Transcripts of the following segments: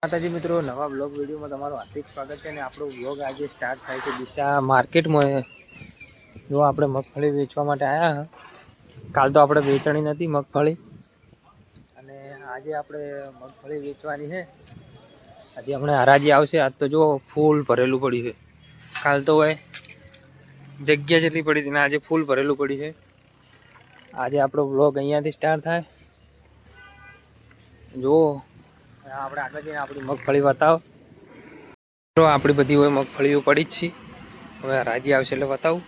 માતાજી મિત્રો, નવા બ્લોગ વિડીયોમાં તમારું હાર્દિક સ્વાગત છે. અને આપણો બ્લોગ આજે સ્ટાર્ટ થાય છે દિશા માર્કેટમાં. જો આપણે મગફળી વેચવા માટે આવ્યા. કાલ તો આપણે વેચણી નથી મગફળી, અને આજે આપણે મગફળી વેચવાની છે. આજે હમણાં હરાજી આવશે. આજ તો જો ફૂલ ભરેલું પડ્યું છે. કાલ તો હોય જગ્યા જેટલી પડી હતી ને આજે ફૂલ ભરેલું પડ્યું છે. આજે આપણો બ્લોગ અહીંયાથી સ્ટાર્ટ થાય. જો આપણે આગળ જઈને આપણી મગફળી બતાવો. આપણી બધી હોય મગફળીઓ પડી જ છે. હવે હરાજી આવશે એટલે બતાવું.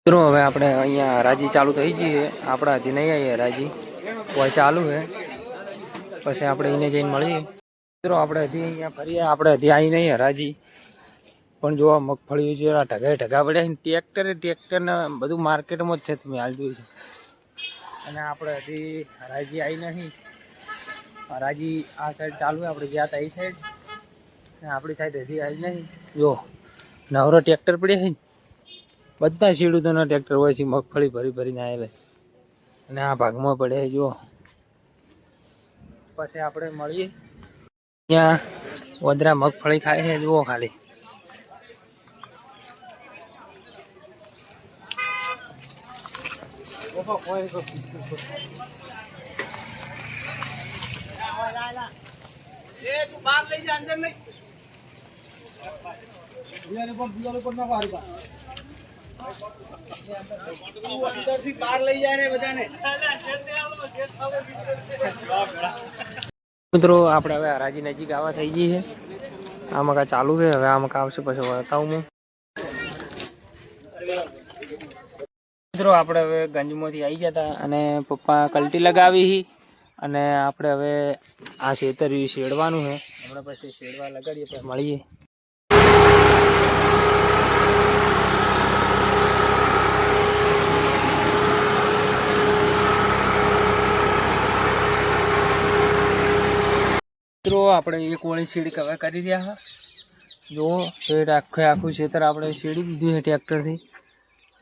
મિત્રો હવે આપણે અહીંયા હરાજી ચાલુ થઈ ગઈ છે. આપણે હજી નહીં આવી હરાજી, કોઈ ચાલુ છે. પછી આપણે એને જઈને મળીએ. મિત્રો આપણે હજી અહીંયા ફરીએ, આપણે હજી આવી નહીં હરાજી. પણ જો મગફળી છે ઢગા ઢગા પડ્યા છે. ટ્રેક્ટરને બધું માર્કેટમાં જ છે, તમે હાલ જોઈ છે. અને આપણે હજી હરાજી આવી નહીં. હરાજી આ સાઈડ ચાલુ છે, આપણે ગયા હતા એ સાઈડ. આપણી સાઈડ હજી આવી નહીં. જો નવરો ટ્રેક્ટર પડ્યા છે ને, બધા ખેડૂતોના ટ્રેક્ટર હોય છે. મગફળી ભરી ભરીને આવેલા અને આ ભાગમાં પડે જો. પછી આપણે મળીએ. ત્યાં વદરા મગફળી ખાય છે, જુઓ ખાલી. મિત્રો આપણે હવે હરાજી નજીક આવવા થઈ ગઈ છે. આ મકા ચાલુ છે. હવે આ મકા આવશે પછી બતાવું હું. મિત્રો આપણે હવે ગંજમાંથી આવી ગયા હતા અને પપ્પા કલટી લગાવી. અને આપણે હવે આ ખેતર શેડવાનું છે. હમણાં પછી શેડવા લગાડીએ પછી મળીએ. મિત્રો આપણે એક ઓળી શેડ હવે કરી રહ્યા હા. જો શેડ આખું ખેતર આપણે શેડી દીધું છે ટ્રેક્ટરથી.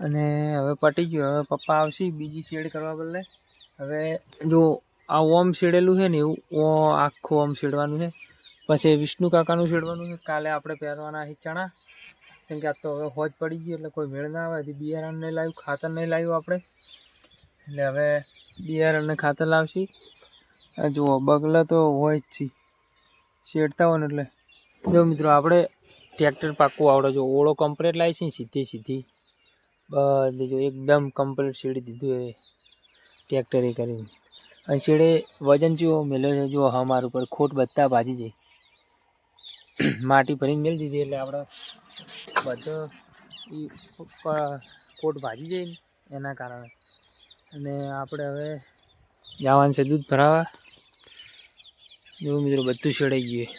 અને હવે પટી ગયું. હવે પપ્પા આવશે બીજી શેડ કરવા બદલે. હવે જો આ ઓમ શેડેલું છે ને એવું આખું ઓમ શેડવાનું છે. પછી વિષ્ણુ કાકાનું શેડવાનું છે. કાલે આપણે પહેરવાના છે ચણા, કેમ કે આ તો હવે હોજ પડી ગઈ એટલે કોઈ મેળ ના આવે. હજી બિયારણ નહીં લાવ્યું, ખાતર નહીં લાવ્યું આપણે, એટલે હવે બિયારણ ને ખાતર લાવશે. જુઓ બગલા તો હોય જ છે શેડતા હોય ને. એટલે જો મિત્રો આપણે ટ્રેક્ટર પાકું આવડે. જો ઓળો કમ્પ્લીટ લાવી છે સીધી બધી. જો એકદમ કમ્પ્લીટ શેડી દીધું એ ટ્રેક્ટરે કરીને. અને શેડે વજન જેવો મેળ્યો છે. જો અમાર ઉપર ખોટ બધા ભાજી જાય. માટી ભરીને મેળ દીધી એટલે આપણે બધો ખોટ ભાજી જાય ને એના કારણે. અને આપણે હવે જવાનું છે દૂધ ભરાવા. જો મિત્રો બધું શેડાઈ ગયું.